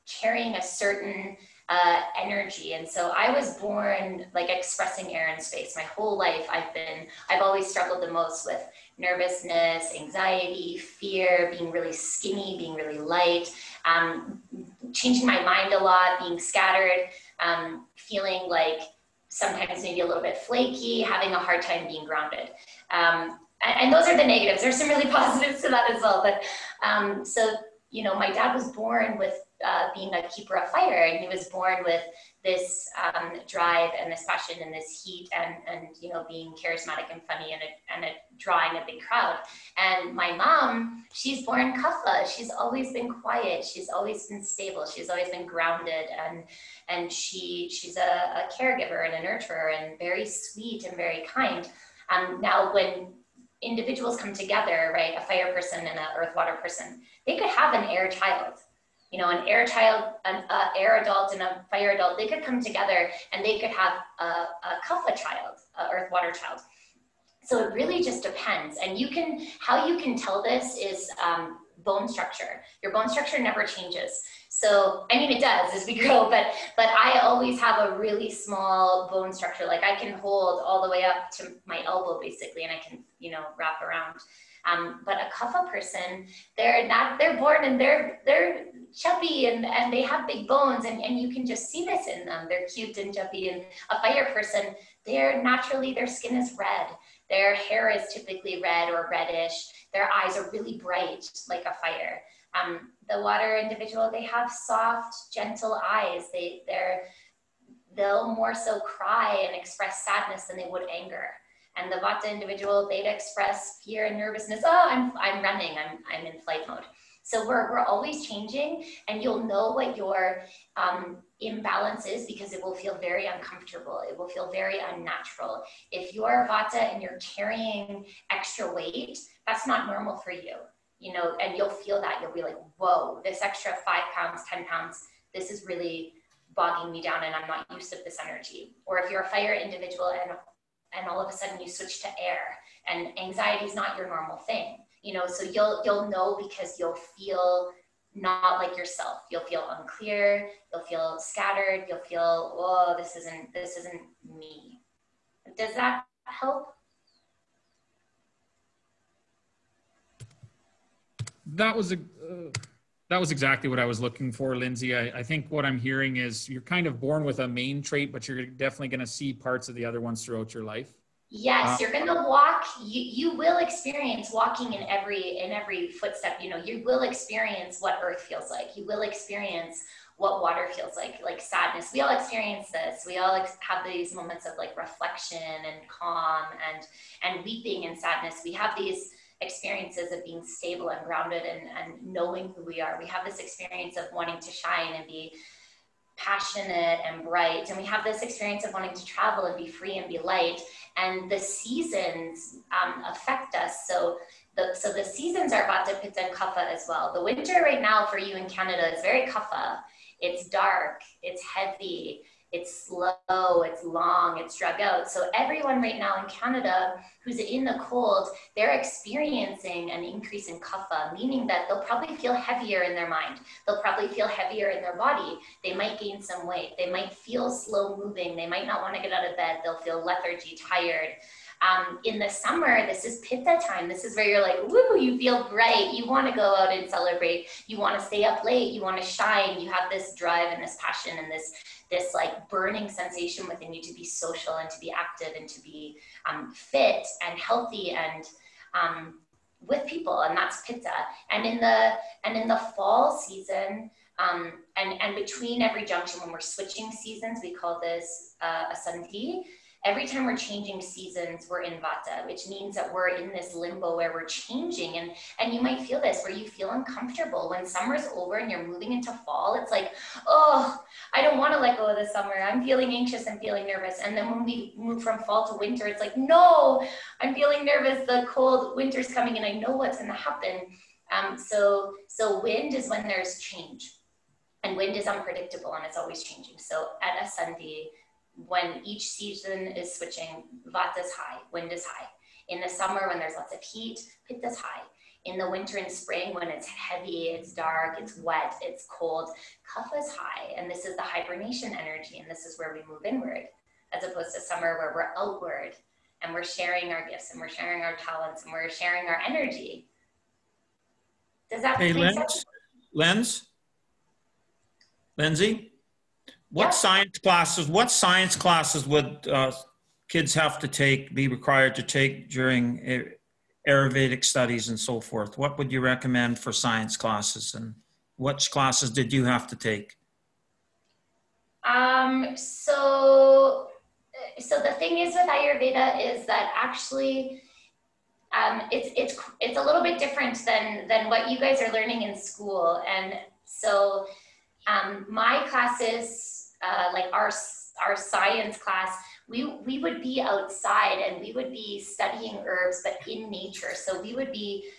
carrying a certain energy. And so I was born like expressing air and space. My whole life I've always struggled the most with nervousness, anxiety, fear, being really skinny, being really light, changing my mind a lot, being scattered, feeling like sometimes maybe a little bit flaky, having a hard time being grounded. And those are the negatives. There's some really positives to that as well. But so, you know, my dad was born with being a keeper of fire, and he was born with this drive and this passion and this heat and you know, being charismatic and funny and drawing a big crowd. And my mom, she's born kapha. She's always been quiet. She's always been stable. She's always been grounded, and she's a caregiver and a nurturer and very sweet and very kind. Now, when individuals come together, right, a fire person and an earth water person, they could have an air child. You know, an air child, an air adult and a fire adult, they could come together and they could have a kapha child, a earth water child. So it really just depends. And how you can tell this is bone structure. Your bone structure never changes. So, I mean, it does as we grow, but I always have a really small bone structure. Like I can hold all the way up to my elbow basically, and I can, you know, wrap around. But a kapha person, they're born and they're chubby and they have big bones, and you can just see this in them. They're cute and chubby. And a fire person, their skin is red. Their hair is typically red or reddish. Their eyes are really bright like a fire. The water individual, they have soft, gentle eyes. They'll more so cry and express sadness than they would anger. And the vata individual, they'd express fear and nervousness. Oh, I'm running, I'm in flight mode. So we're always changing, and you'll know what your imbalance is because it will feel very uncomfortable. It will feel very unnatural. If you're vata and you're carrying extra weight, that's not normal for you, you know, and you'll feel that. You'll be like, whoa, this extra 5 pounds, 10 pounds, this is really bogging me down and I'm not used to this energy. Or if you're a fire individual and all of a sudden you switch to air, and anxiety is not your normal thing. You know, so you'll know because you'll feel not like yourself. You'll feel unclear. You'll feel scattered. You'll feel, oh, this isn't me. Does that help? That was exactly what I was looking for, Lindsay. I think what I'm hearing is you're kind of born with a main trait, but you're definitely going to see parts of the other ones throughout your life. Yes, you're going to walk. You will experience walking in every footstep. You know, you will experience what earth feels like. You will experience what water feels like sadness. We all experience this. We all have these moments of like reflection and calm and weeping and sadness. We have these experiences of being stable and grounded and knowing who we are. We have this experience of wanting to shine and be passionate and bright, and we have this experience of wanting to travel and be free and be light. And the seasons affect us. So the seasons are vata, pitta, and kapha as well. The winter right now for you in Canada is very kapha. It's dark, it's heavy, it's slow, it's long, it's drug out. So everyone right now in Canada who's in the cold, they're experiencing an increase in kapha, meaning that they'll probably feel heavier in their mind. They'll probably feel heavier in their body. They might gain some weight. They might feel slow moving. They might not want to get out of bed. They'll feel lethargy, tired. In the summer, this is pitta time. This is where you're like, woo, you feel bright. You want to go out and celebrate. You want to stay up late. You want to shine. You have this drive and this passion and this like burning sensation within you to be social and to be active and to be fit and healthy and with people, and that's pitta. And in the fall season, and between every junction, when we're switching seasons, we call this a sandhi. Every time we're changing seasons, we're in vata, which means that we're in this limbo where we're changing. And you might feel this, where you feel uncomfortable. When summer's over and you're moving into fall, it's like, oh, I don't want to let go of the summer. I'm feeling anxious and feeling nervous. And then when we move from fall to winter, it's like, no, I'm feeling nervous. The cold winter's coming and I know what's going to happen. So wind is when there's change. And wind is unpredictable and it's always changing. So at a sandhi, when each season is switching, vata is high, wind is high. In the summer, when there's lots of heat, pitta is high. In the winter and spring, when it's heavy, it's dark, it's wet, it's cold, kapha is high. And this is the hibernation energy. And this is where we move inward, as opposed to summer where we're outward and we're sharing our gifts and we're sharing our talents and we're sharing our energy. Does that make sense? Lindsay? What science classes would kids have to be required to take during Ayurvedic studies and so forth? What would you recommend for science classes, and which classes did you have to take? So the thing is with Ayurveda is that actually it's a little bit different than what you guys are learning in school. And so my classes, like our science class, we would be outside and we would be studying herbs, but in nature. So we would be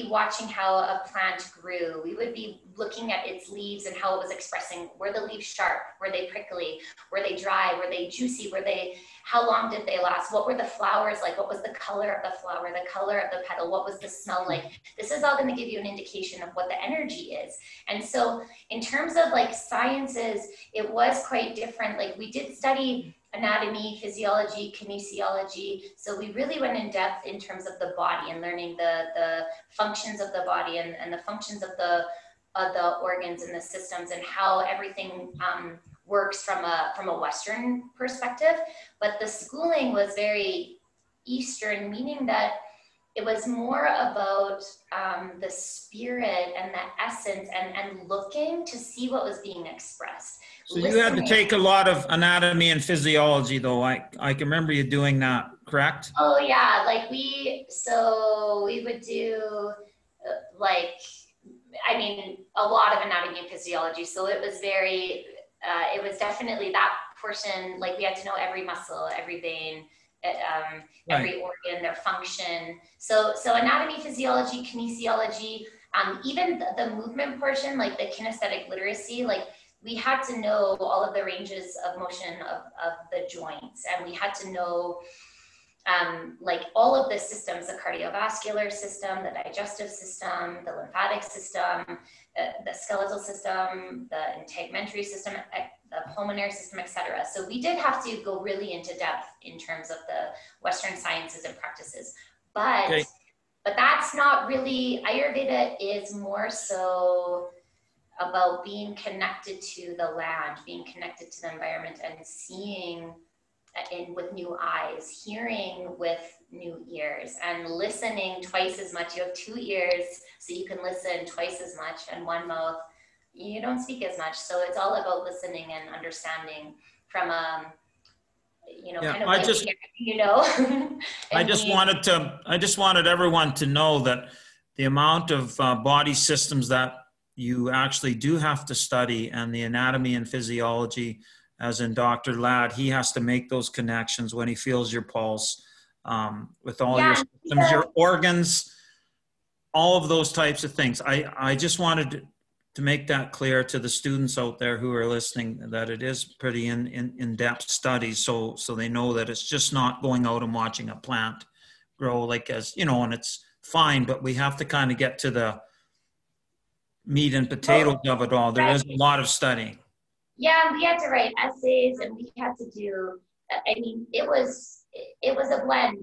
watching how a plant grew. We would be looking at its leaves and how it was expressing. Were the leaves sharp? Were they prickly? Were they dry? Were they juicy? How long did they last? What were the flowers like? What was the color of the flower, the color of the petal? What was the smell like? This is all going to give you an indication of what the energy is. And so in terms of like sciences, it was quite different. Like we did study anatomy, physiology, kinesiology. So we really went in depth in terms of the body and learning the functions of the body and the functions of the organs and the systems and how everything works from a Western perspective. But the schooling was very Eastern, meaning that it was more about the spirit and the essence and looking to see what was being expressed. So you had to take a lot of anatomy and physiology, though. I can remember you doing that, correct? Oh yeah, like we would do a lot of anatomy and physiology. So it was it was definitely that portion. Like we had to know every muscle, every vein, every organ, their function. So anatomy, physiology, kinesiology, even the movement portion, like the kinesthetic literacy, like we had to know all of the ranges of motion of the joints, and we had to know like all of the systems, the cardiovascular system, the digestive system, the lymphatic system, the skeletal system, the integumentary system, the pulmonary system, etc. So we did have to go really into depth in terms of the Western sciences and practices. But that's not really, Ayurveda is more so about being connected to the land, being connected to the environment, and seeing with new eyes, hearing with new ears, and listening twice as much. You have 2 ears, so you can listen twice as much, and 1 mouth, you don't speak as much. So it's all about listening and understanding from kind of I just wanted everyone to know that the amount of body systems that you actually do have to study, and the anatomy and physiology, as in Dr. Ladd, he has to make those connections when he feels your pulse, with all your systems, your organs, all of those types of things. I just wanted to make that clear to the students out there who are listening, that it is pretty in-depth studies, so they know that it's just not going out and watching a plant grow, like, as you know, and it's fine, but we have to kind of get to the meat and potatoes of it all. There is a lot of studying. Yeah, we had to write essays, and we had to do, I mean, it was a blend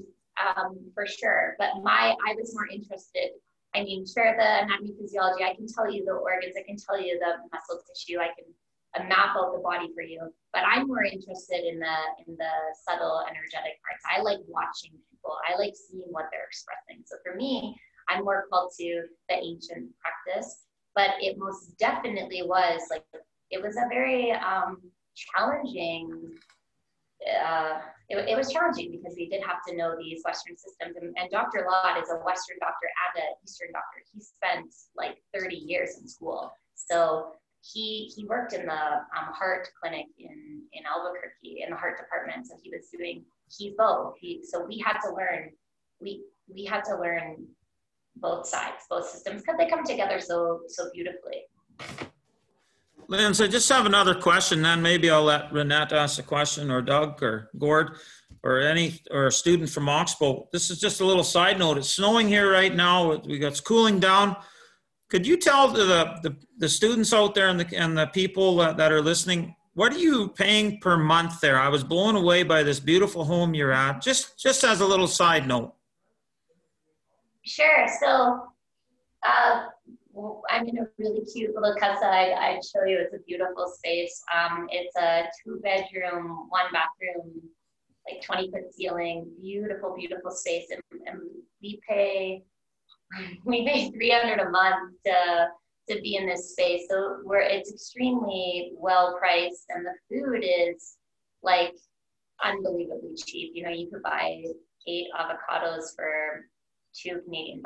for sure, but I was more interested. I mean, sure, the anatomy, physiology, I can tell you the organs, I can tell you the muscle tissue, I can map out the body for you, but I'm more interested in the subtle energetic parts. I like watching people. I like seeing what they're expressing. So for me, I'm more called to the ancient practice, but it most definitely was like, it was a very challenging, it was challenging because we did have to know these Western systems. And Dr. Lott is a Western doctor and an Eastern doctor. He spent like 30 years in school. So he worked in the heart clinic in Albuquerque in the heart department. So he's both. So we had to learn, we had to learn both sides, both systems, because they come together so beautifully. Linz, I just have another question, then maybe I'll let Renette ask a question, or Doug or Gord or a student from Oxbow. This is just a little side note. It's snowing here right now. It's cooling down. Could you tell the students out there and the people that are listening, what are you paying per month there? I was blown away by this beautiful home you're at, just as a little side note. Sure. So I'm in a really cute little casa. I'd show you. It's a beautiful space. It's a 2-bedroom, 1-bathroom, like 20-foot ceiling, beautiful, beautiful space. And we pay $300 a month to be in this space. So it's extremely well priced, and the food is like unbelievably cheap. You know, you could buy 8 avocados for $2 Canadian.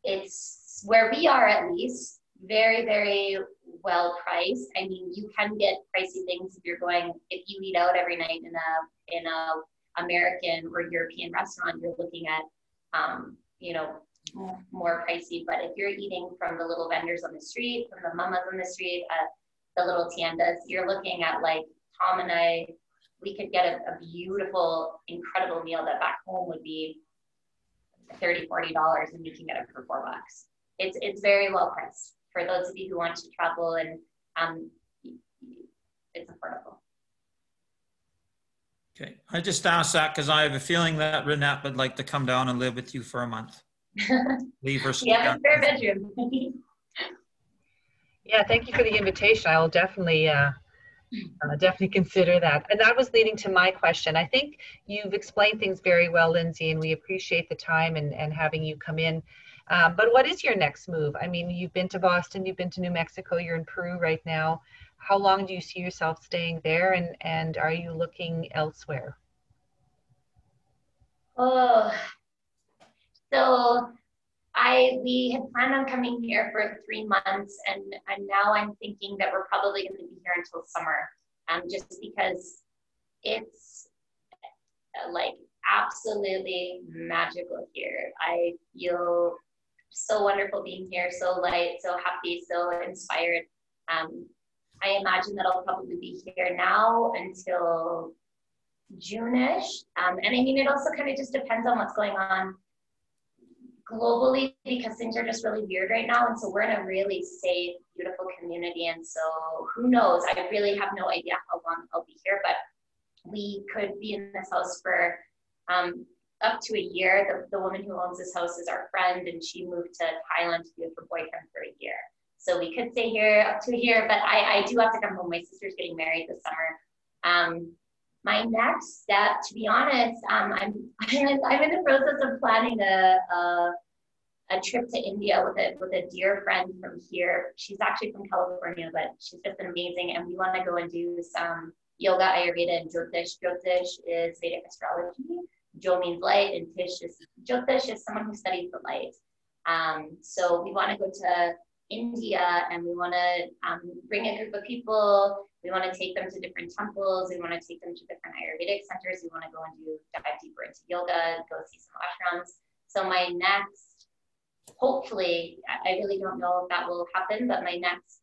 It's where we are, at least, very, very well priced. I mean, you can get pricey things if you eat out every night in a American or European restaurant, you're looking at more pricey. But if you're eating from the little vendors on the street, from the mamas on the street, the little tiendas, you're looking at, like, Tom and I, we could get a beautiful, incredible meal that back home would be $30, $40, and we can get it for $4. It's very well priced for those of you who want to travel, and it's affordable. Okay, I just asked that because I have a feeling that Renette would like to come down and live with you for a month. Leave her. Yeah, spare bedroom. Yeah, thank you for the invitation. I will definitely consider that. And that was leading to my question. I think you've explained things very well, Lindsay, and we appreciate the time and having you come in. But what is your next move? I mean, you've been to Boston, you've been to New Mexico, you're in Peru right now. How long do you see yourself staying there, and are you looking elsewhere? Oh, so we had planned on coming here for 3 months, and now I'm thinking that we're probably going to be here until summer, just because it's like absolutely magical here. I feel so wonderful being here, so light, so happy, so inspired. I imagine that I'll probably be here now until June-ish. And I mean, it also kind of just depends on what's going on globally, because things are just really weird right now. And so we're in a really safe, beautiful community. And so who knows? I really have no idea how long I'll be here, but we could be in this house for up to a year. The woman who owns this house is our friend, and she moved to Thailand to be with her boyfriend for a year. So we could stay here up to a year, but I do have to come home. My sister's getting married this summer. My next step, to be honest, I'm in the process of planning a trip to India with a dear friend from here. She's actually from California, but she's just amazing. And we want to go and do some yoga, Ayurveda, and Jyotish. Jyotish is Vedic astrology. Jo means light, and Jyotish is someone who studies the light. So we want to go to India, and we want to bring a group of people. We want to take them to different temples. We want to take them to different Ayurvedic centers. We want to go and dive deeper into yoga, go see some ashrams. So my next, hopefully, I really don't know if that will happen, but my next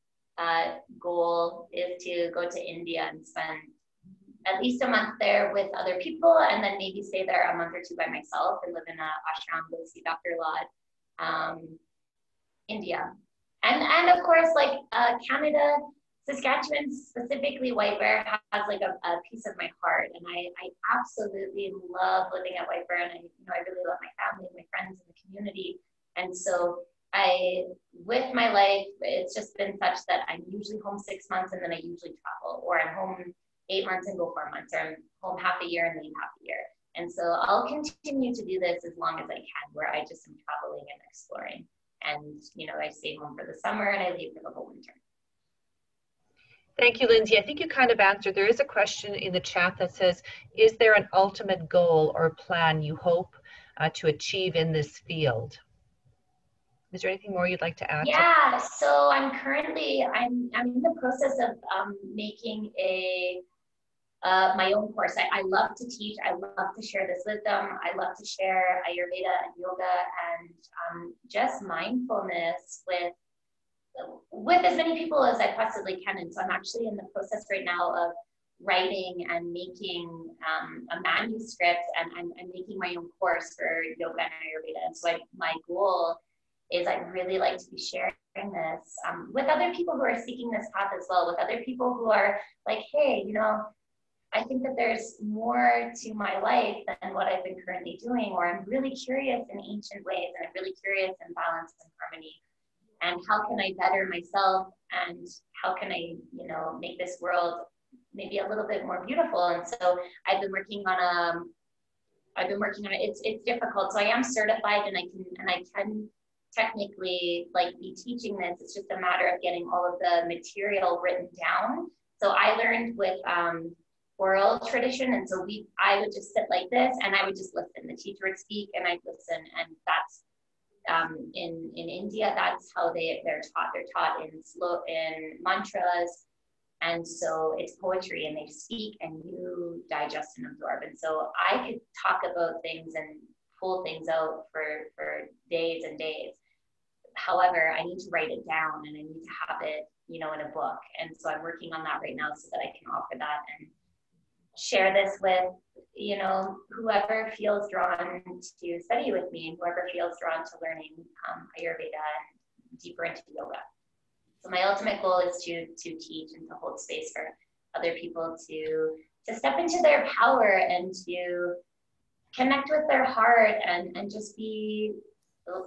goal is to go to India and spend at least a month there with other people, and then maybe stay there a month or 2 by myself and live in an ashram, go see Dr. Lott, India. And of course, like Canada, Saskatchewan, specifically White Bear, has like a piece of my heart, and I absolutely love living at White Bear, and I really love my family, my friends, and the community. And so with my life, it's just been such that I'm usually home 6 months, and then I usually travel, or I'm home 8 months and go 4 months, or I'm home half a year and leave half a year. And so I'll continue to do this as long as I can, where I just am traveling and exploring. And, you know, I stay home for the summer and I leave for the whole winter. Thank you, Lindsay. I think you kind of answered. There is a question in the chat that says, is there an ultimate goal or plan you hope to achieve in this field? Is there anything more you'd like to add? Yeah, so I'm in the process of making my own course. I love to teach. I love to share this wisdom. I love to share Ayurveda and yoga and just mindfulness with as many people as I possibly can. And so I'm actually in the process right now of writing and making a manuscript, and I'm making my own course for yoga and Ayurveda. And so my goal is I'd really like to be sharing this with other people who are seeking this path as well, with other people who are like, hey, you know, I think that there's more to my life than what I've been currently doing, or I'm really curious in ancient ways, and I'm really curious in balance and harmony. And how can I better myself, and how can I, you know, make this world maybe a little bit more beautiful? And so I've been working on it. It's difficult. So I am certified, and I can technically like be teaching this. It's just a matter of getting all of the material written down. So I learned with oral tradition, and so I would just sit like this and I would just listen. The teacher would speak and I'd listen, and that's in India, that's how they're taught. They're taught in mantras, and so it's poetry, and they speak and you digest and absorb. And so I could talk about things and pull things out for days and days. However, I need to write it down, and I need to have it, you know, in a book. And so I'm working on that right now so that I can offer that and share this with, you know, whoever feels drawn to study with me, and whoever feels drawn to learning Ayurveda and deeper into yoga. So my ultimate goal is to teach and to hold space for other people to step into their power and to connect with their heart and just be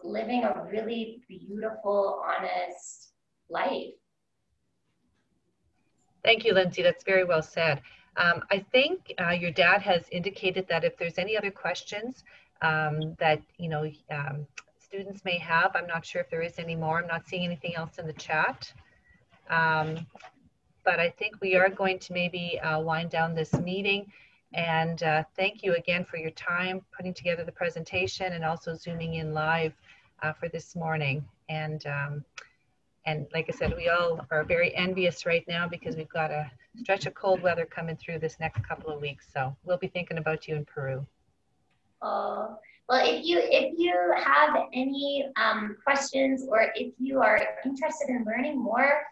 living a really beautiful, honest life. Thank you, Lindsay. That's very well said. I think your dad has indicated that if there's any other questions that, you know, students may have, I'm not sure if there is any more. I'm not seeing anything else in the chat. But I think we are going to maybe wind down this meeting. And thank you again for your time putting together the presentation and also zooming in live for this morning. And like I said, we all are very envious right now because we've got a stretch of cold weather coming through this next couple of weeks. So we'll be thinking about you in Peru. Oh, well, if you have any questions, or if you are interested in learning more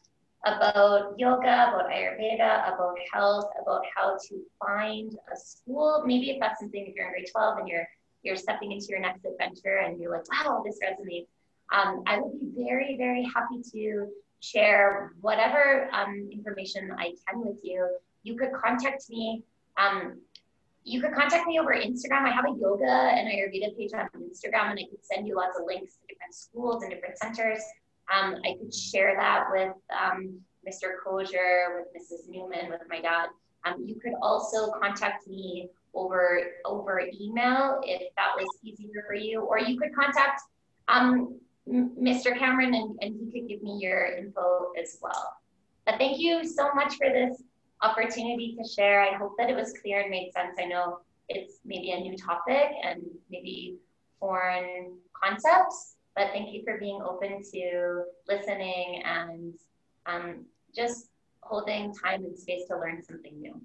about yoga, about Ayurveda, about health, about how to find a school, maybe if that's something, if you're in grade 12 and you're stepping into your next adventure and you're like, wow, this resonates. I would be very, very happy to share whatever information I can with you. You could contact me. You could contact me over Instagram. I have a yoga and Ayurveda page on Instagram, and I could send you lots of links to different schools and different centers. I could share that with Mr. Kosher, with Mrs. Newman, with my dad. You could also contact me over email if that was easier for you, or you could contact Mr. Cameron, and he could give me your info as well. But thank you so much for this opportunity to share. I hope that it was clear and made sense. I know it's maybe a new topic and maybe foreign concepts, but thank you for being open to listening and just holding time and space to learn something new.